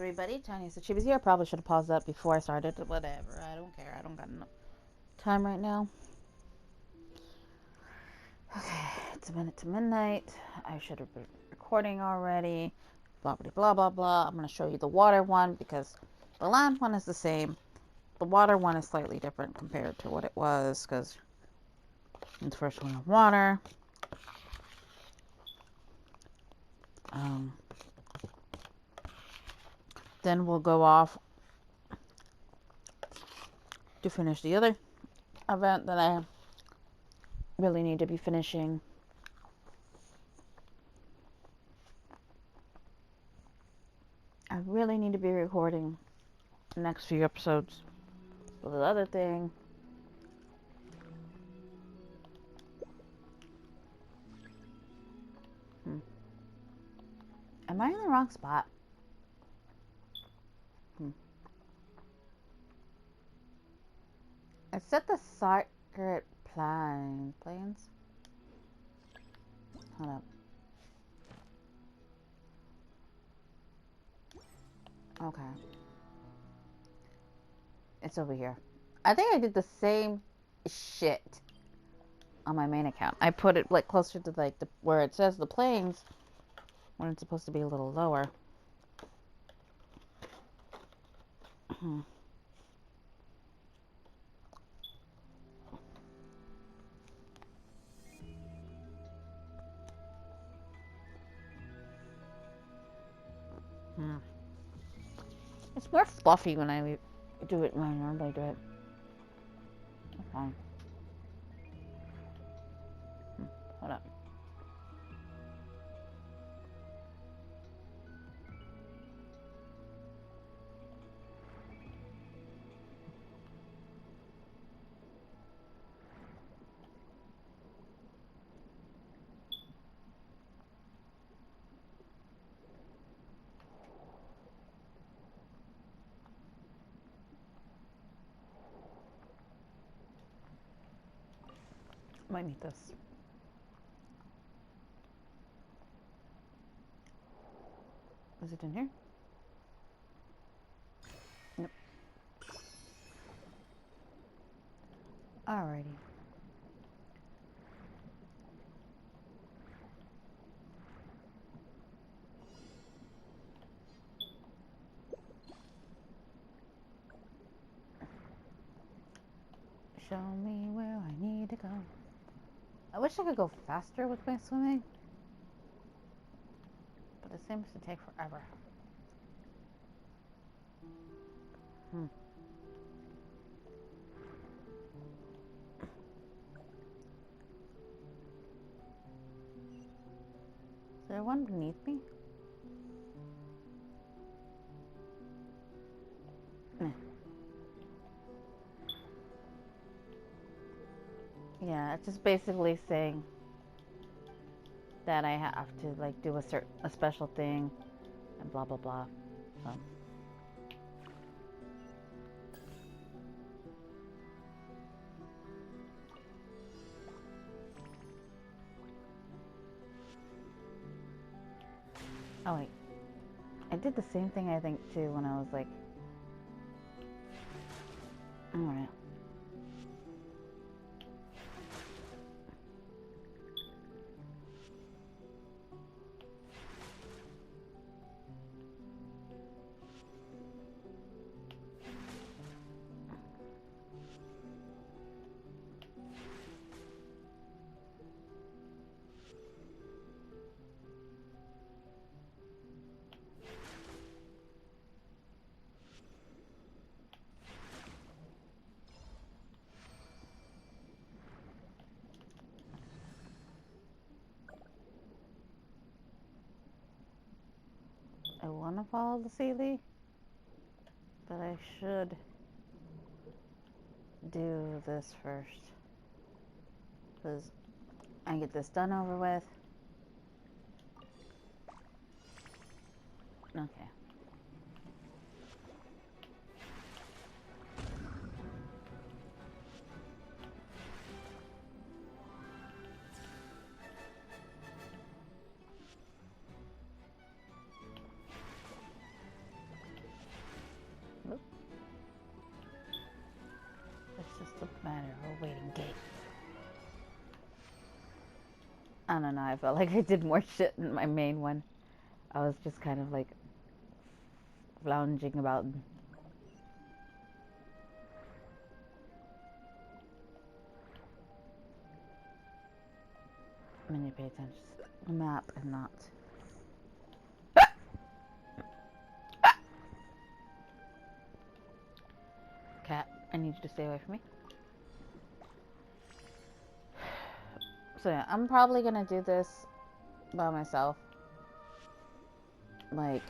everybody, Tiniestofchibis here. Probably should have paused that before I started. Whatever, I don't care. I don't got enough time right now. Okay, it's a minute to midnight. I should have been recording already. Blah, blah, blah, blah, blah. I'm going to show you the water one because the land one is the same. The water one is slightly different compared to what it was because it's first one of water. Then we'll go off to finish the other event that I really need to be finishing. I really need to be recording the next few episodes for the other thing. Am I in the wrong spot? I set the secret planes. Hold up. Okay. It's over here. I think I did the same shit on my main account. I put it like closer to like where it says the planes when it's supposed to be a little lower. It's more fluffy when I do it when I normally do it. Okay. Hold up. Might need this. Is it in here? Nope. Alrighty. Show me where I need to go. I wish I could go faster with my swimming, but it seems to take forever. Is there one beneath me? Yeah, it's just basically saying that I have to like do a special thing and blah blah blah. Oh wait, I did the same thing I think too when I was like, all right. I want to follow the Sealy, but I should do this first because I get this done over with. Okay. I don't know, I felt like I did more shit in my main one. I was just kind of like lounging about. I need to pay attention to the map and not. Cat, I need you to stay away from me. So yeah, I'm probably gonna do this by myself. Like,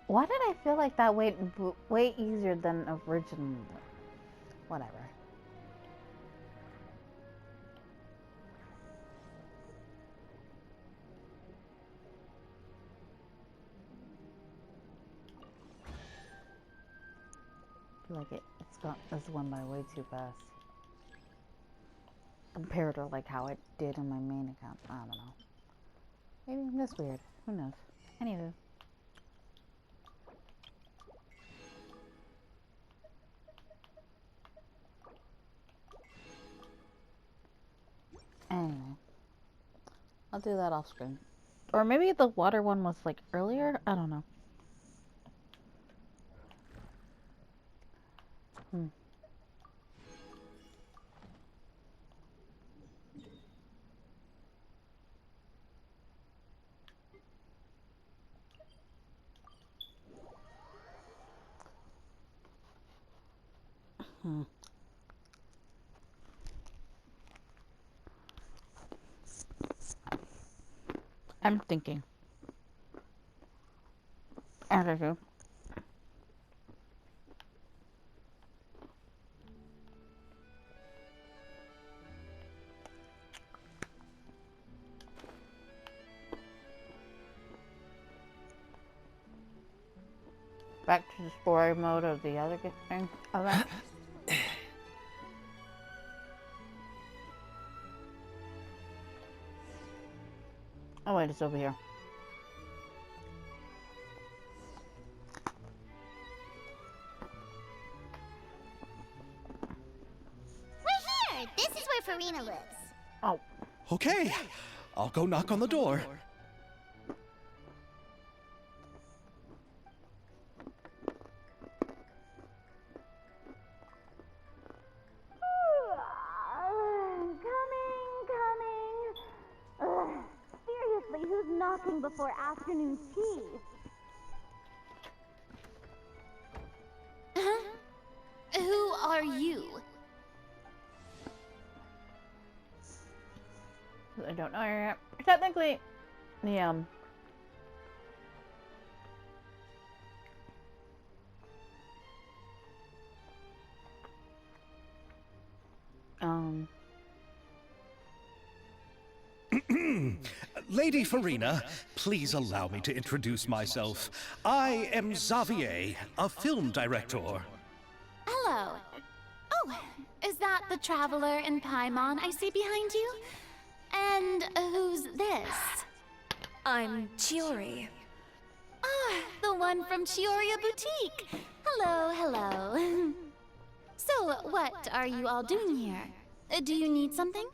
why did I feel like that way easier than original? Whatever. I feel like it's went by way too fast compared to like how it did on my main account. I don't know. Maybe I'm just weird. Who knows? Anywho. Anyway, I'll do that off screen. Or maybe the water one was like earlier? I don't know. I'm thinking. As I do. Back to the story mode of the other thing. Okay. Oh wait, it's over here. We're here! This is where Farina lives. Oh. Okay, I'll go knock on the door. Who's knocking before afternoon tea? Who are you? I don't know yet. Technically, yeah. Lady Farina, please allow me to introduce myself. I am Xavier, a film director. Hello. Oh, is that the traveler in Paimon I see behind you? And who's this? I'm Chiori. Ah, the one from Chioria Boutique. Hello, hello. So, what are you all doing here? Do you need something?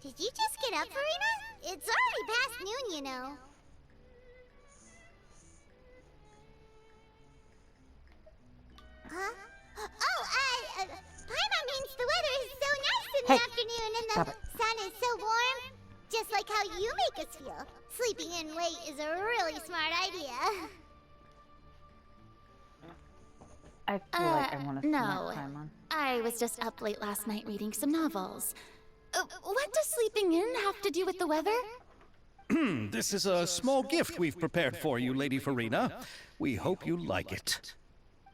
Did you just get up, Farina? It's already past noon, you know. Huh? Oh, Paimon means the weather is so nice in the afternoon and the sun is so warm. Just like how you make us feel. Sleeping in late is a really smart idea. I feel like I want to no. Paimon. I was just up late last night reading some novels. What does sleeping in have to do with the weather? This is a small gift we've prepared for you, Lady Farina. We hope you like it.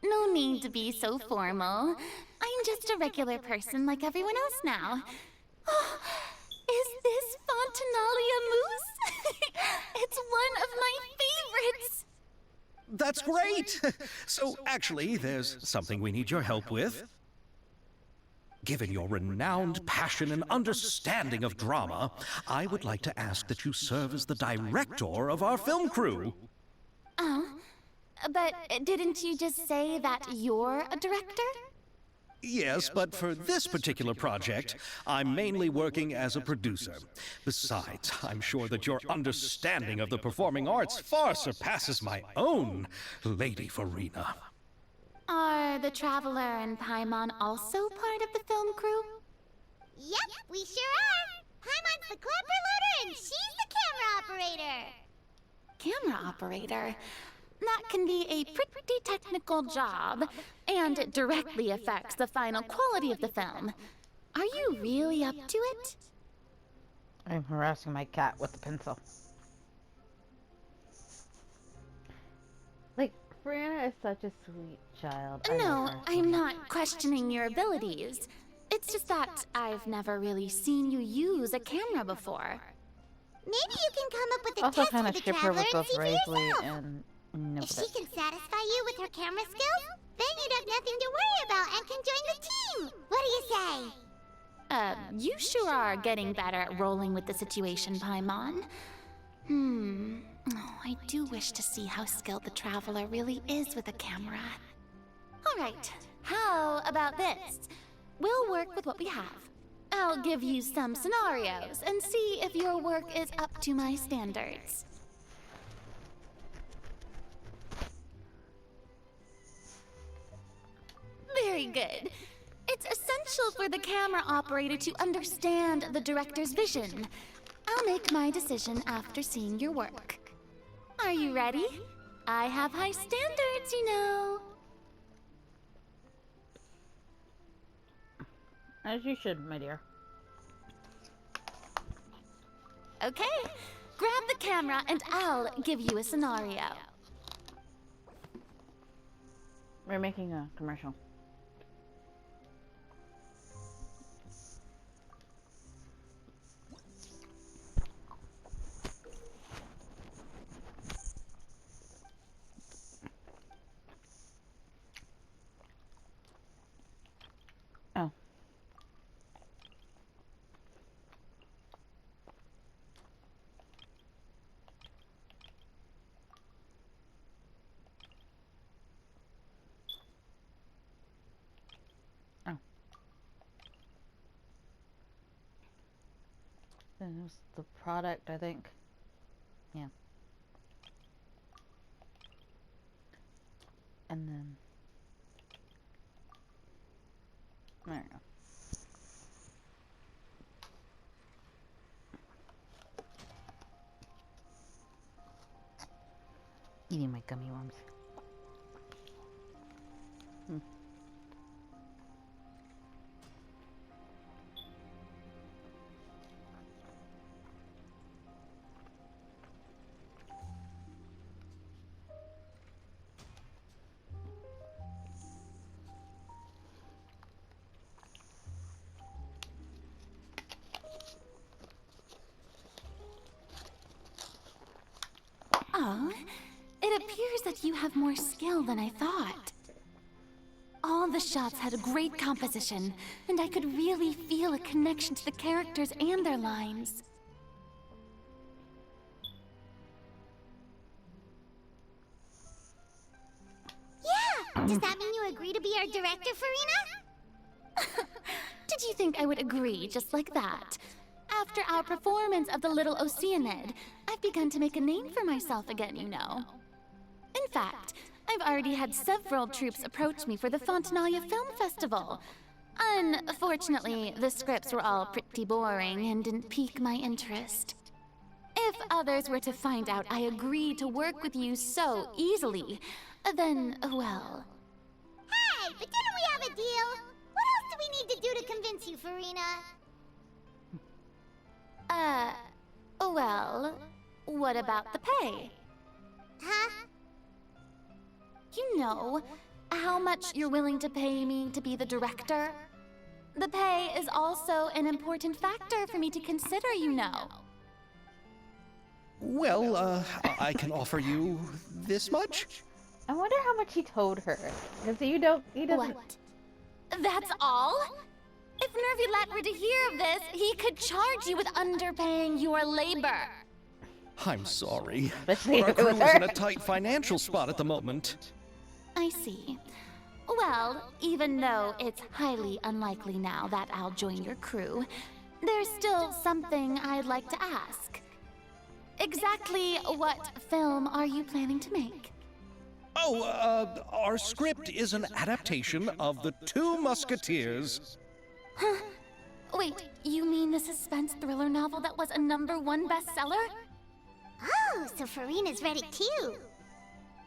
no need to be so formal. I'm just a regular person like everyone else now. Oh, is this Fontinalia mousse? It's one of my favorites! That's great! So, actually, there's something we need your help with. Given your renowned passion and understanding of drama, I would like to ask that you serve as the director of our film crew. Oh, but didn't you just say that you're a director? Yes, but for this particular project, I'm mainly working as a producer. Besides, I'm sure that your understanding of the performing arts far surpasses my own, Lady Farina. Are the Traveler and Paimon also part of the film crew? Yep, we sure are. Paimon's the clapper loader and she's the camera operator. Camera operator? That can be a pretty technical job, and it directly affects the final quality of the film. Are you really up to it? I'm harassing my cat with the pencil. Like, Brianna is such a sweet child. No, I'm not questioning your abilities. It's just that I've never really seen you use a camera before. Maybe you can come up with a Also test kind for of the skip her Traveler with and both see for Raisley yourself. and If Nimbus. she can satisfy you with her camera skills, then you'd have nothing to worry about and can join the team. What do you say? You sure are getting better at rolling with the situation, Paimon. Oh, I do wish to see how skilled the Traveler really is with a camera. Alright, how about this? We'll work with what we have. I'll give you some scenarios and see if your work is up to my standards. Very good. It's essential for the camera operator to understand the director's vision. I'll make my decision after seeing your work. Are you ready? I have high standards, you know. As you should, my dear. Okay, grab the camera and I'll give you a scenario. We're making a commercial. Oh. Oh. Then it was the product, I think. Yeah. And then I don't know. Eating my gummy worms. Oh, it appears that you have more skill than I thought. All the shots had a great composition, and I could really feel a connection to the characters and their lines. Yeah! Does that mean you agree to be our director, Farina? Did you think I would agree just like that? After our performance of the Little Oceanid, I've begun to make a name for myself again, you know. In fact, I've already had several troops approach me for the Fontinalia Film Festival. Unfortunately, the scripts were all pretty boring and didn't pique my interest. If others were to find out I agreed to work with you so easily, then, well... Hey, but didn't we have a deal? What else do we need to do to convince you, Farina? Well, what about the pay? Huh? You know, how much you're willing to pay me to be the director. The pay is also an important factor for me to consider, you know. Well, I can offer you this much. I wonder how much he told her. Because he doesn't. What? That's all? If Nervylet were to hear of this, he could charge you with underpaying your labor. I'm sorry, Especially but our if it was crew is in her. a tight financial spot at the moment. I see. Well, even though it's highly unlikely now that I'll join your crew, there's still something I'd like to ask. Exactly what film are you planning to make? Oh, our script is an adaptation of The Two Musketeers. Huh? Wait, you mean the suspense thriller novel that was a #1 bestseller? Oh, so Farina's read it too.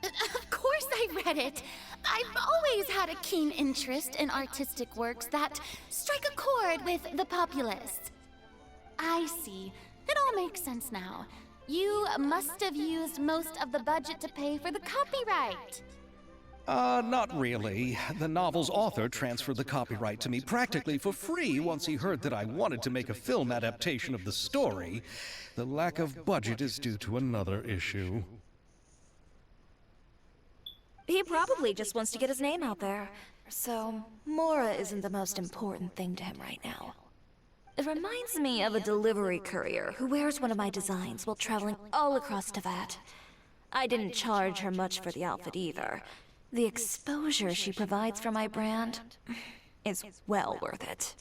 Of course I read it. I've always had a keen interest in artistic works that strike a chord with the populace. I see. It all makes sense now. You must have used most of the budget to pay for the copyright. Not really. The novel's author transferred the copyright to me practically for free once he heard that I wanted to make a film adaptation of the story. The lack of budget is due to another issue. He probably just wants to get his name out there. So, Mora isn't the most important thing to him right now. It reminds me of a delivery courier who wears one of my designs while traveling all across Teyvat. I didn't charge her much for the outfit either. The exposure she provides for my brand is well worth it.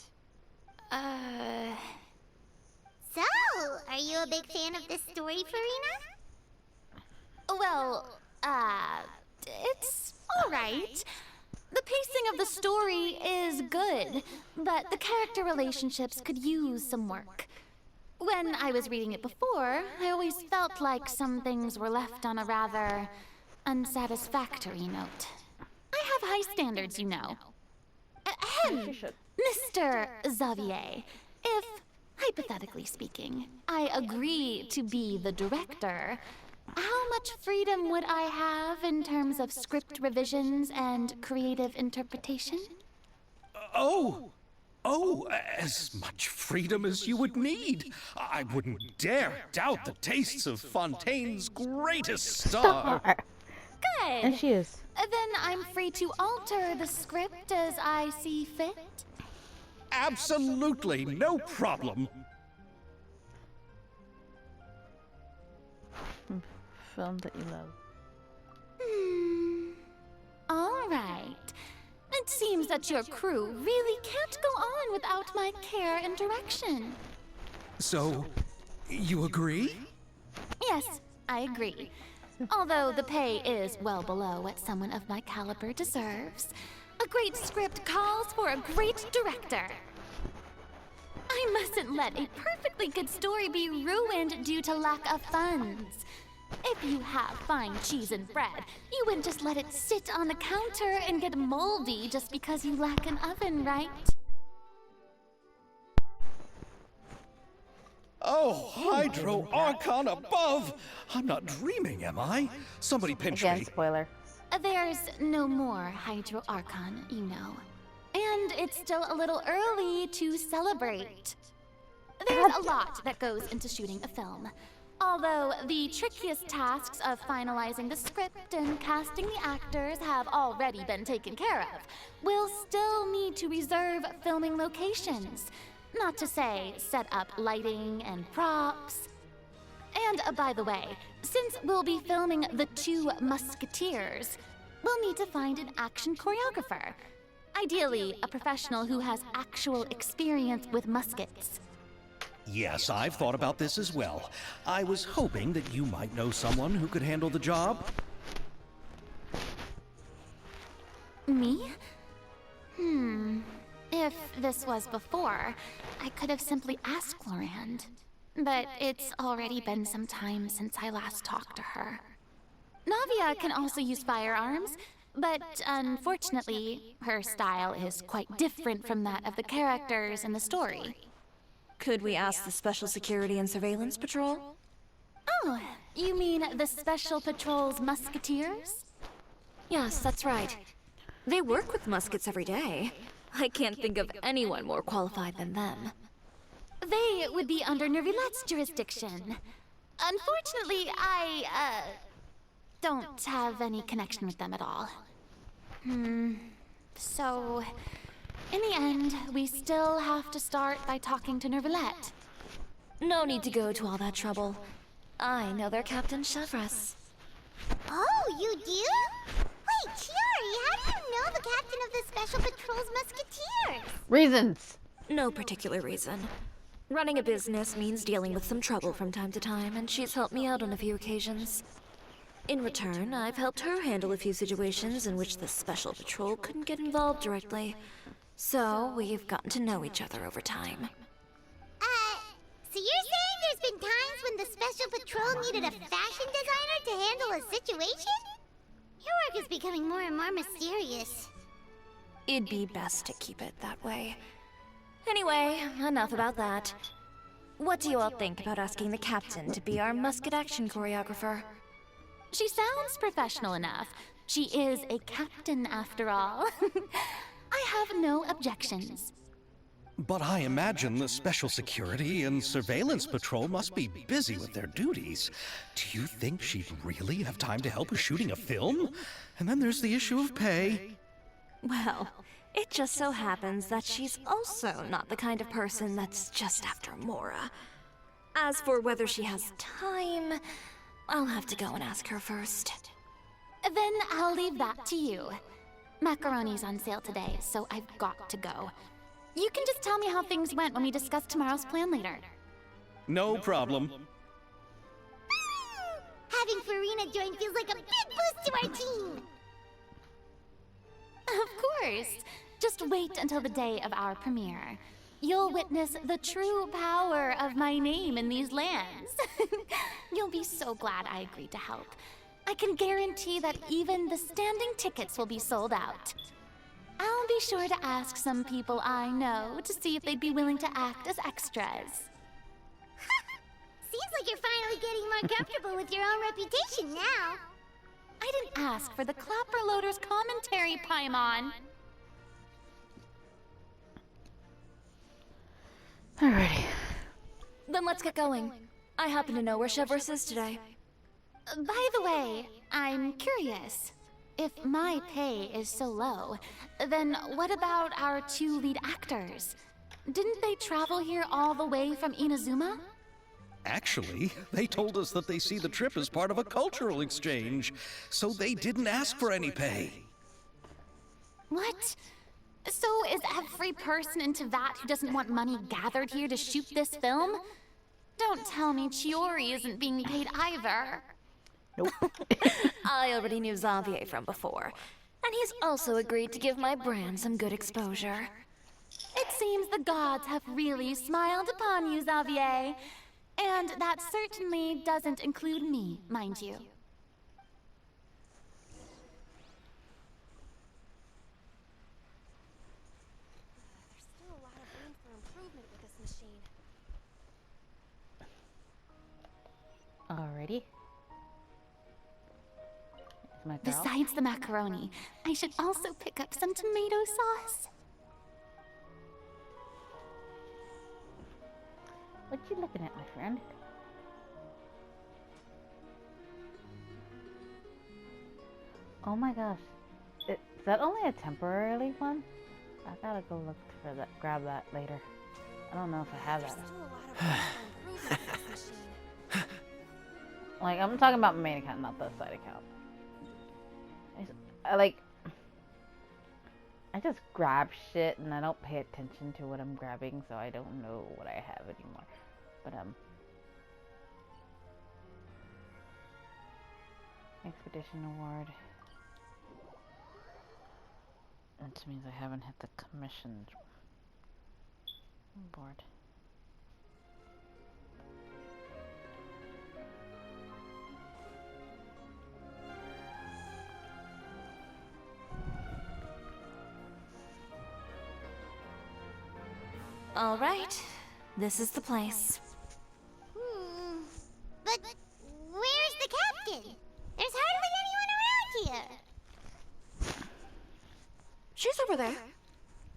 So, are you a big fan of this story, Farina? Well, it's alright. The pacing of the story is good, but the character relationships could use some work. When I was reading it before, I always felt like some things were left on a rather unsatisfactory note. I have high standards, you know. Ahem, She should. Mr. Xavier, if, hypothetically speaking, I agree to be the director, how much freedom would I have in terms of script revisions and creative interpretation? Oh, as much freedom as you would need. I wouldn't dare doubt the tastes of Fontaine's greatest star. Good. And she is. Then I'm free to alter the script as I see fit. Absolutely, no problem. Film that you love. All right. It seems that your crew really can't go on without my care and direction. So, you agree? Yes, I agree. Although the pay is well below what someone of my caliber deserves, a great script calls for a great director. I mustn't let a perfectly good story be ruined due to lack of funds. If you have fine cheese and bread, you wouldn't just let it sit on the counter and get moldy just because you lack an oven, right? Oh, Hydro Archon above! I'm not dreaming, am I? Somebody pinch Again, me. spoiler. There's no more Hydro Archon, you know. And it's still a little early to celebrate. There's a lot that goes into shooting a film. Although the trickiest tasks of finalizing the script and casting the actors have already been taken care of, we'll still need to reserve filming locations. Not to say set up lighting and props. And by the way, since we'll be filming The Two Musketeers, we'll need to find an action choreographer. Ideally, a professional who has actual experience with muskets. Yes, I've thought about this as well. I was hoping that you might know someone who could handle the job. Me? If this was before, I could have simply asked Florand. But it's already been some time since I last talked to her. Navia can also use firearms, but unfortunately, her style is quite different from that of the characters in the story. Could we ask the Special Security and Surveillance Patrol? Oh, you mean the Special Patrol's Musketeers? Yes, that's right. They work with muskets every day. I can't think of anyone more qualified than them. They would be under Nervilette's jurisdiction. Unfortunately, I don't have any connection with them at all. So, in the end, we still have to start by talking to Nervilette. No need to go to all that trouble. I know their Captain Chevres. Oh, you do? Wait, Chiari, how do you know the captain of the Special Patrol's Musketeers? Reasons. No particular reason. Running a business means dealing with some trouble from time to time, and she's helped me out on a few occasions. In return, I've helped her handle a few situations in which the Special Patrol couldn't get involved directly. So, we've gotten to know each other over time. So you're saying there's been times when the Special Patrol needed a fashion designer to handle a situation? Your work is becoming more and more mysterious. It'd be best to keep it that way. Anyway, enough about that. What do you all think about asking the captain to be our musket action choreographer? She sounds professional enough. She is a captain, after all. I have no objections. But I imagine the Special Security and Surveillance Patrol must be busy with their duties. Do you think she'd really have time to help with shooting a film? And then there's the issue of pay. Well, it just so happens that she's also not the kind of person that's just after Mora. As for whether she has time, I'll have to go and ask her first. Then I'll leave that to you. Macaroni's on sale today, so I've got to go. You can just tell me how things went when we discuss tomorrow's plan later. No problem. Having Farina join feels like a big boost to our team. Of course. Just wait until the day of our premiere. You'll witness the true power of my name in these lands. You'll be so glad I agreed to help. I can guarantee that even the standing tickets will be sold out. I'll be sure to ask some people I know to see if they'd be willing to act as extras. Seems like you're finally getting more comfortable with your own reputation now. I didn't ask for the Clapper Loader's commentary, Paimon. Alrighty. Then let's get going. I happen to know where Chevres is today. By the way, I'm curious. If my pay is so low, then what about our two lead actors? Didn't they travel here all the way from Inazuma? Actually, they told us that they see the trip as part of a cultural exchange, so they didn't ask for any pay. What? So is every person in Teyvat who doesn't want money gathered here to shoot this film? Don't tell me Chiori isn't being paid either. Nope. I already knew Xavier from before, and he's also agreed to give my brand some good exposure. It seems the gods have really smiled upon you, Xavier. And that certainly doesn't include me, mind you. There's still a lot of room for improvement with this machine. Alrighty. Here's my girl. Besides the macaroni, I should also pick up some tomato sauce. What you looking at, my friend? Oh my gosh. Is that only a temporary one? I gotta go look for that, grab that later. I don't know if I have There's that. still a lot of room for improvement with this machine. Like, I'm talking about my main account, not the side account. I just grab shit and I don't pay attention to what I'm grabbing, so I don't know what I have anymore. But, Expedition Award. That means I haven't hit the commission board. All right, this is the place. But where's the captain? There's hardly anyone around here. over there.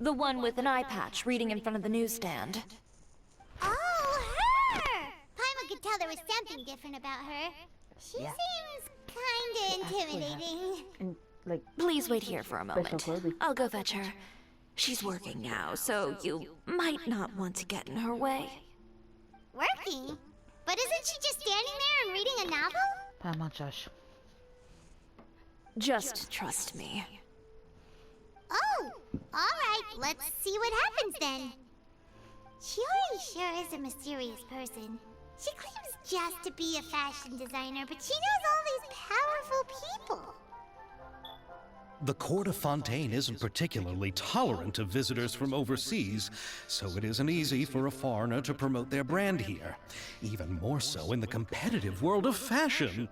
The one with an eye patch reading in front of the newsstand. Oh, her! Paimon could tell there was something different about her. She seems kinda intimidating. And like, Please wait here for a moment. clothing. I'll go fetch her. She's working now, so you might not want to get in her way. Working? But isn't she just standing there and reading a novel? Paimon, shush. Just trust me. Oh, alright, let's see what happens then. Shiori sure is a mysterious person. She claims just to be a fashion designer, but she knows all these powerful people. The court of Fontaine isn't particularly tolerant of visitors from overseas, so it isn't easy for a foreigner to promote their brand here. Even more so in the competitive world of fashion.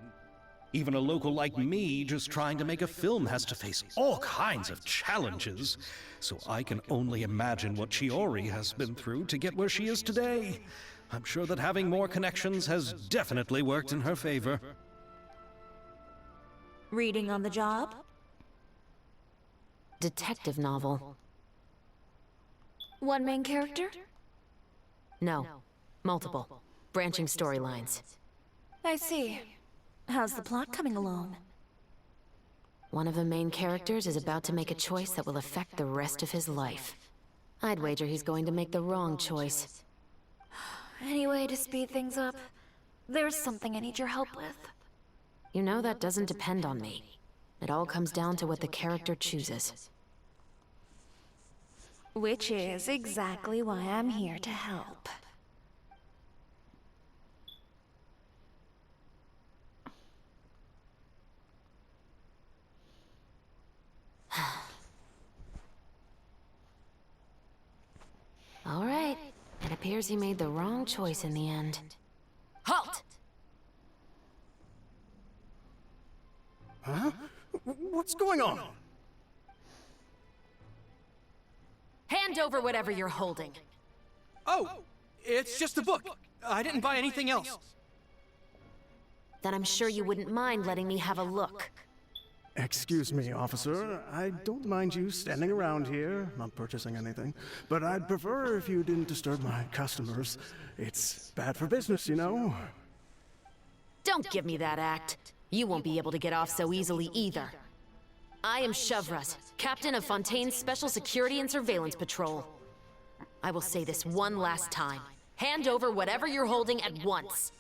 Even a local like me just trying to make a film has to face all kinds of challenges. So I can only imagine what Chiori has been through to get where she is today. I'm sure that having more connections has definitely worked in her favor. Reading on the job? Detective novel. One main character? No, multiple. Branching storylines. I see. How's the plot coming along? One of the main characters is about to make a choice that will affect the rest of his life. I'd wager he's going to make the wrong choice. Any way to speed things up? There's something I need your help with. You know that doesn't depend on me. It all comes down to what the character chooses. Which is exactly why I'm here to help. All right. It appears he made the wrong choice in the end. Halt! Huh? What's going on? Hand over whatever you're holding. Oh, it's just a book. I didn't buy anything else. Then I'm sure you wouldn't mind letting me have a look. Excuse me, officer. I don't mind you standing around here, not purchasing anything, but I'd prefer if you didn't disturb my customers. It's bad for business, you know? Don't give me that act. You won't be able to get off so easily either. I am Chevraz, captain of Fontaine's Special Security and Surveillance Patrol. I will say this one last time. Hand over whatever you're holding at once.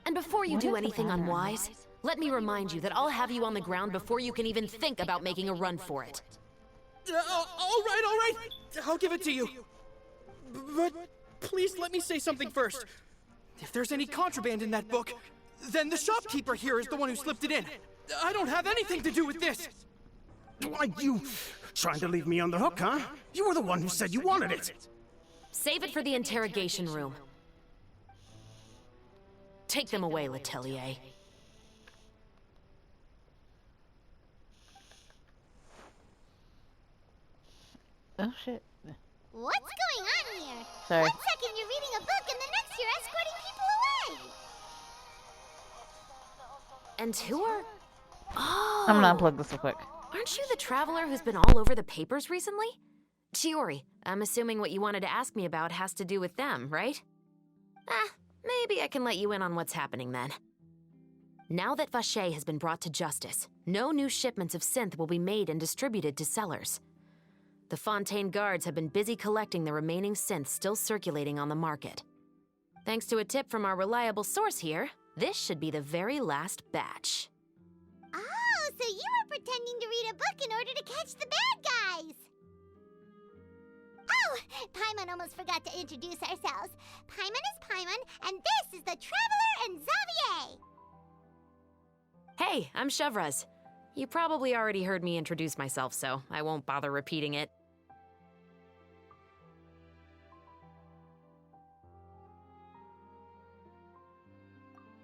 And before you do anything unwise, let me remind you that I'll have you on the ground before you can even think about making a run for it. All right. I'll give it to you. But please let me say something first. If there's any contraband in that book, then the shopkeeper here is the one who slipped it in. I don't have anything to do with this. Why, you trying to leave me on the hook, huh? You were the one who said you wanted it. Save it for the interrogation room. Take them away, Letelier. Oh shit. What's going on here? Sorry. One second you're reading a book and the next you're escorting people away. And who are... Oh! I'm gonna unplug this real quick. Aren't you the traveler who's been all over the papers recently? Chiori, I'm assuming what you wanted to ask me about has to do with them, right? Maybe I can let you in on what's happening then. Now that Vacher has been brought to justice, no new shipments of synth will be made and distributed to sellers. The Fontaine guards have been busy collecting the remaining synths still circulating on the market. Thanks to a tip from our reliable source here, this should be the very last batch. Oh, so you were pretending to read a book in order to catch the bad guys. Oh, Paimon almost forgot to introduce ourselves. Paimon is Paimon, and this is the Traveler and Xavier. Hey, I'm Chevraz. You probably already heard me introduce myself, so I won't bother repeating it.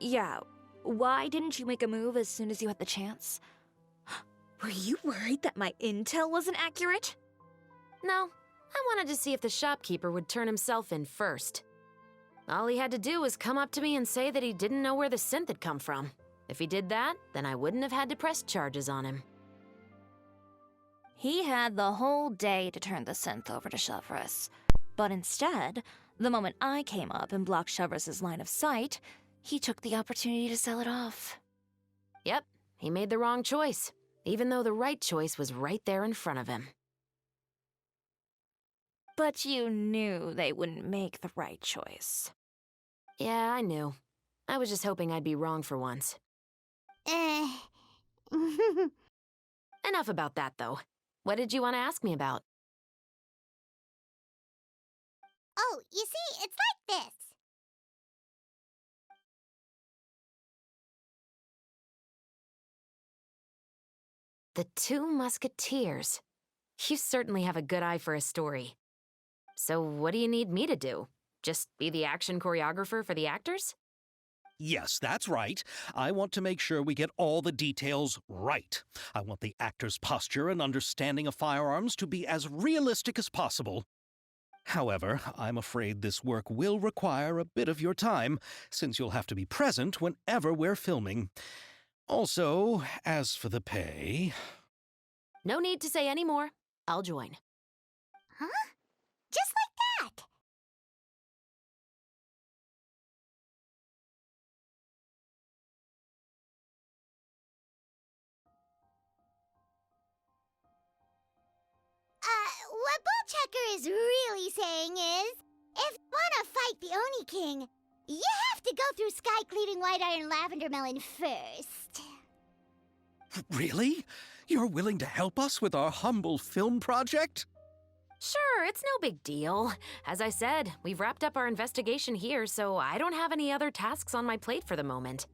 Yeah, why didn't you make a move as soon as you had the chance? Were you worried that my intel wasn't accurate? No, I wanted to see if the shopkeeper would turn himself in first. All he had to do was come up to me and say that he didn't know where the synth had come from. If he did that, then I wouldn't have had to press charges on him. He had the whole day to turn the synth over to Chevreuse. But instead, the moment I came up and blocked Chevreus's line of sight, he took the opportunity to sell it off. Yep, he made the wrong choice, even though the right choice was right there in front of him. But you knew they wouldn't make the right choice. Yeah, I knew. I was just hoping I'd be wrong for once. Enough about that, though. What did you want to ask me about? Oh, you see, it's like this. The Two Musketeers. You certainly have a good eye for a story. So what do you need me to do? Just be the action choreographer for the actors? Yes, that's right. I want to make sure we get all the details right. I want the actor's posture and understanding of firearms to be as realistic as possible. However, I'm afraid this work will require a bit of your time, since you'll have to be present whenever we're filming. Also, as for the pay... No need to say any more. I'll join. Huh? Just like that. What Bullchecker is really saying is, if you want to fight the Oni King, you have to go through Sky Cleaving White Iron Lavender Melon first. Really? You're willing to help us with our humble film project? Sure, it's no big deal. As I said, we've wrapped up our investigation here, so I don't have any other tasks on my plate for the moment.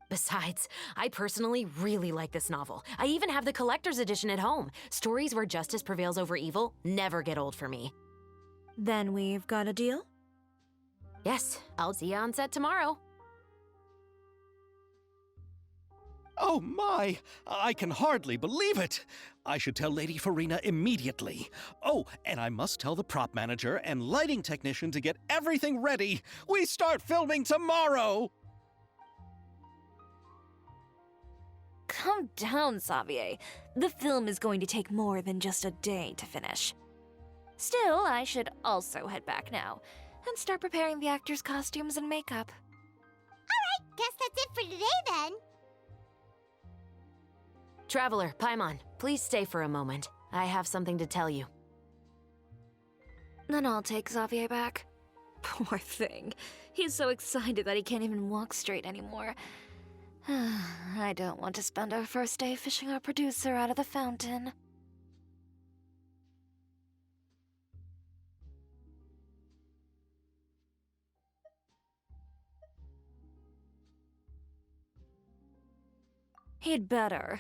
Besides, I personally really like this novel. I even have the collector's edition at home. Stories where justice prevails over evil never get old for me. Then we've got a deal? Yes, I'll see you on set tomorrow. Oh my! I can hardly believe it! I should tell Lady Farina immediately. Oh, and I must tell the prop manager and lighting technician to get everything ready. We start filming tomorrow! Calm down, Xavier. The film is going to take more than just a day to finish. Still, I should also head back now and start preparing the actors' costumes and makeup. Alright, guess that's it for today then. Traveler, Paimon, please stay for a moment. I have something to tell you. Then I'll take Xavier back. Poor thing. He's so excited that he can't even walk straight anymore. I don't want to spend our first day fishing our producer out of the fountain. He'd better.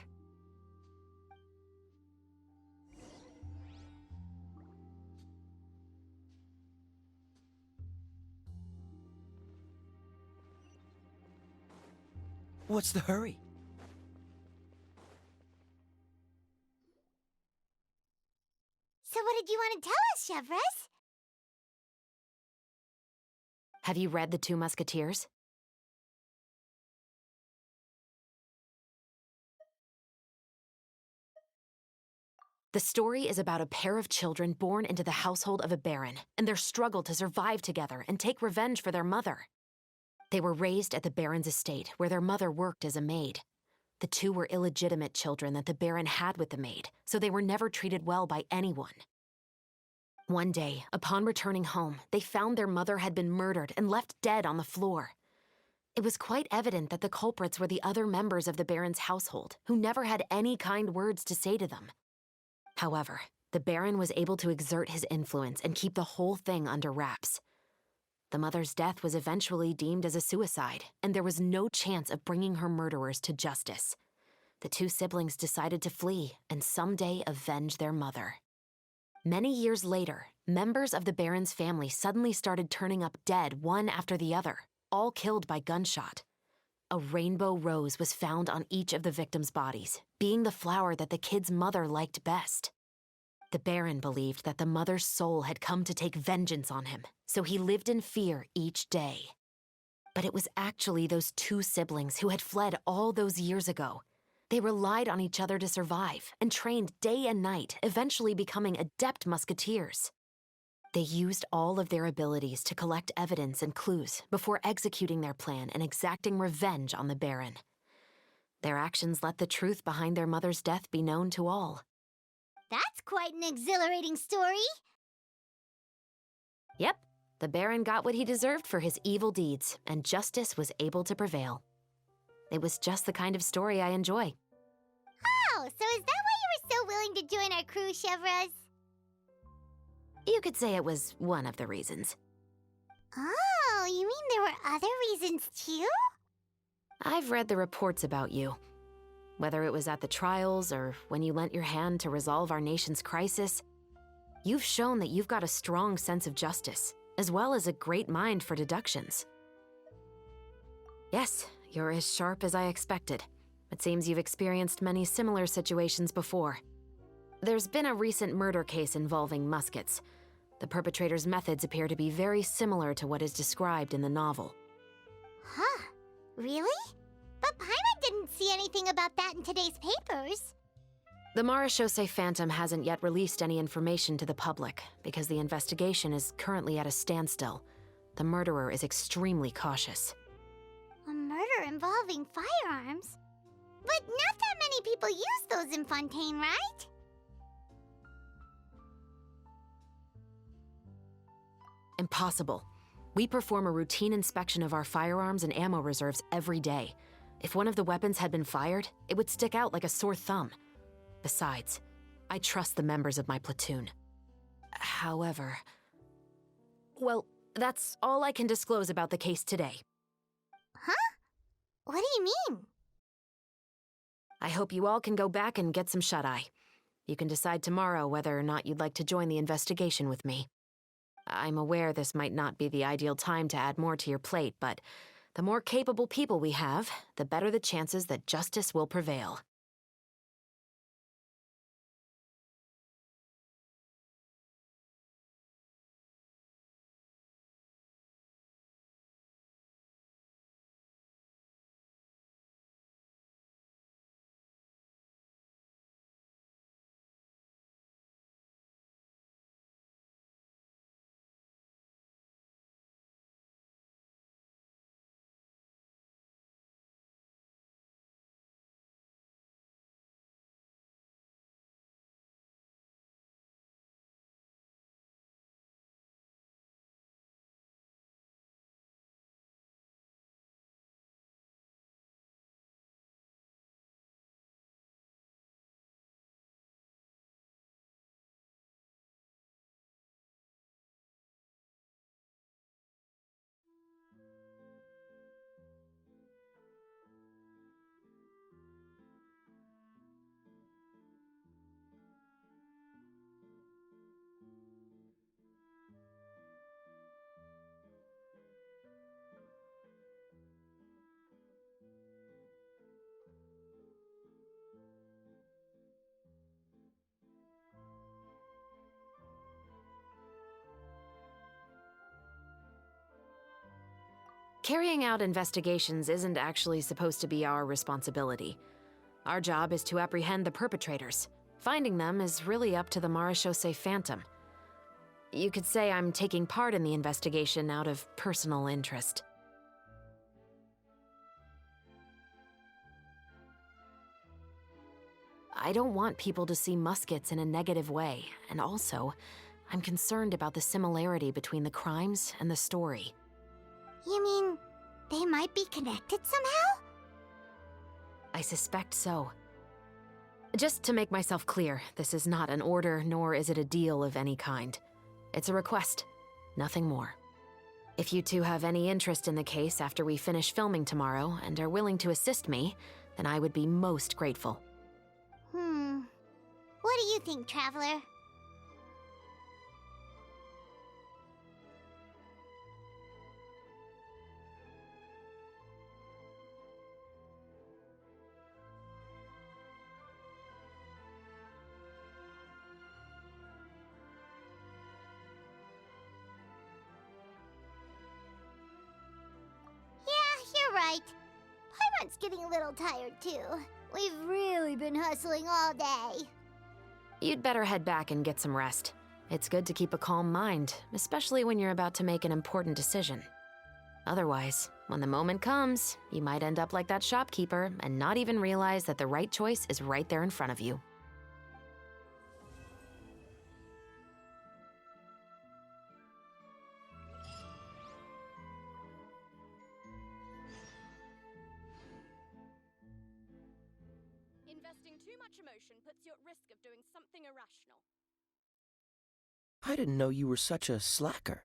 What's the hurry? So what did you want to tell us, Chevreuse? Have you read The Two Musketeers? The story is about a pair of children born into the household of a baron and their struggle to survive together and take revenge for their mother. They were raised at the baron's estate, where their mother worked as a maid. The two were illegitimate children that the baron had with the maid, so they were never treated well by anyone. One day, upon returning home, they found their mother had been murdered and left dead on the floor. It was quite evident that the culprits were the other members of the baron's household, who never had any kind words to say to them. However, the baron was able to exert his influence and keep the whole thing under wraps. The mother's death was eventually deemed as a suicide, and there was no chance of bringing her murderers to justice. The two siblings decided to flee and someday avenge their mother. Many years later, members of the baron's family suddenly started turning up dead one after the other, all killed by gunshot. A rainbow rose was found on each of the victims' bodies, being the flower that the kid's mother liked best. The baron believed that the mother's soul had come to take vengeance on him, so he lived in fear each day. But it was actually those two siblings who had fled all those years ago. They relied on each other to survive and trained day and night, eventually becoming adept musketeers. They used all of their abilities to collect evidence and clues before executing their plan and exacting revenge on the Baron. Their actions let the truth behind their mother's death be known to all. That's quite an exhilarating story. Yep, the Baron got what he deserved for his evil deeds, and justice was able to prevail. It was just the kind of story I enjoy. Oh, so is that why you were so willing to join our crew, Chevraz? You could say it was one of the reasons. Oh, you mean there were other reasons too? I've read the reports about you. Whether it was at the trials or when you lent your hand to resolve our nation's crisis, you've shown that you've got a strong sense of justice, as well as a great mind for deductions. Yes, you're as sharp as I expected. It seems you've experienced many similar situations before. There's been a recent murder case involving muskets. The perpetrator's methods appear to be very similar to what is described in the novel. Huh? Really? But Paimon didn't see anything about that in today's papers. The Marechaussee Phantom hasn't yet released any information to the public because the investigation is currently at a standstill. The murderer is extremely cautious. A murder involving firearms? But not that many people use those in Fontaine, right? Impossible. We perform a routine inspection of our firearms and ammo reserves every day. If one of the weapons had been fired, it would stick out like a sore thumb. Besides, I trust the members of my platoon. However... Well, that's all I can disclose about the case today. Huh? What do you mean? I hope you all can go back and get some shut-eye. You can decide tomorrow whether or not you'd like to join the investigation with me. I'm aware this might not be the ideal time to add more to your plate, but the more capable people we have, the better the chances that justice will prevail. Carrying out investigations isn't actually supposed to be our responsibility. Our job is to apprehend the perpetrators. Finding them is really up to the Marechaussee Phantom. You could say I'm taking part in the investigation out of personal interest. I don't want people to see muskets in a negative way, and also, I'm concerned about the similarity between the crimes and the story. You mean they might be connected somehow? I suspect so. Just to make myself clear, this is not an order, nor is it a deal of any kind. It's a request, nothing more. If you two have any interest in the case after we finish filming tomorrow and are willing to assist me, then I would be most grateful. What do you think, Traveler? Yeah, you're right. Paimon's getting a little tired too. We've really been hustling all day. You'd better head back and get some rest. It's good to keep a calm mind, especially when you're about to make an important decision. Otherwise, when the moment comes, you might end up like that shopkeeper and not even realize that the right choice is right there in front of you. Investing too much emotion puts you at risk of doing something irrational. I didn't know you were such a slacker.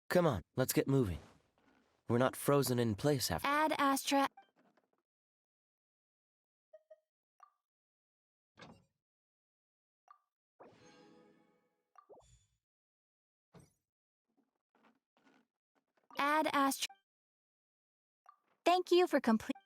Come on, let's get moving. We're not frozen in place after. Ad Astra. Ad Astra. Thank you for complete.